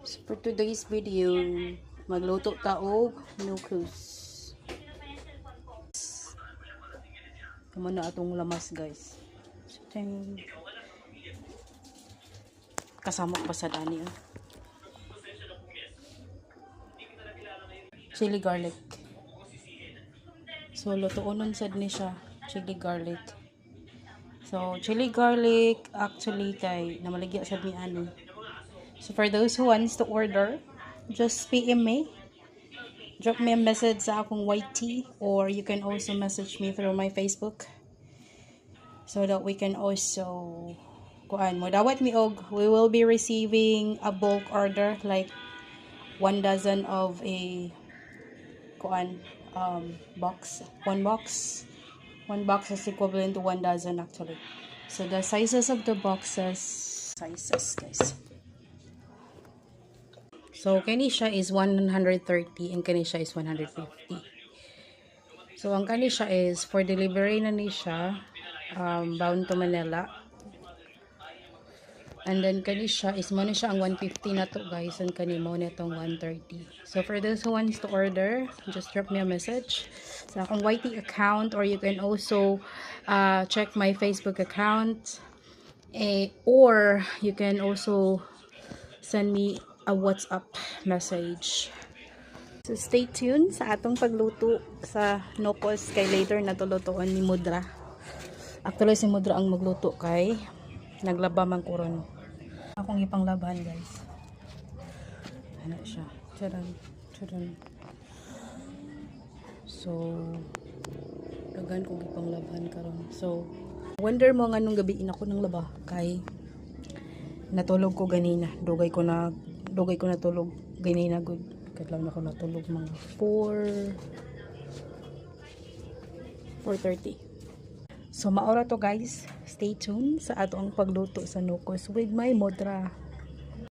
So for today's video, magluto taog nukus. Kamo na atong lamas guys. So, kasama pa sa dani. Chili garlic. So lutuonon sad ni siya, chili garlic. So chili garlic actually kay namaligya sad mi ani. So for those who wants to order, just PM me. Drop me a message sa akong YT, or you can also message me through my Facebook so that we can also kuan mo dawat mi og we will be receiving a bulk order like 1 dozen of a kuan box. One box is equivalent to 1 dozen actually. So the sizes of the boxes guys. So, kani siya is 130 and kani siya is 150. So, ang kani siya is for delivery na ni siya bound to Manila. And then kani siya is mo na siya ang 150 na to guys, and kani mo na itong 130. So, for those who wants to order, just drop me a message sa akong YT account, or you can also check my Facebook account, or you can also send me a WhatsApp message. So stay tuned sa atong pagluto sa nukos, kay later na tulutuan ni Mudra. Actually si Mudra ang magluto kay naglaba man kuron. Akong ipanglaban guys. Ano siya? Charan. So dagan kong ipanglaban karon. So wonder mo nga nung gabi ako nang laba kay natulog ko ganina. Dugay ko na tulog ganina good. Kadlaw na ko natulog mga 4:30. So maora to guys. Stay tuned sa atong pagluto sa nukos with my Mudra.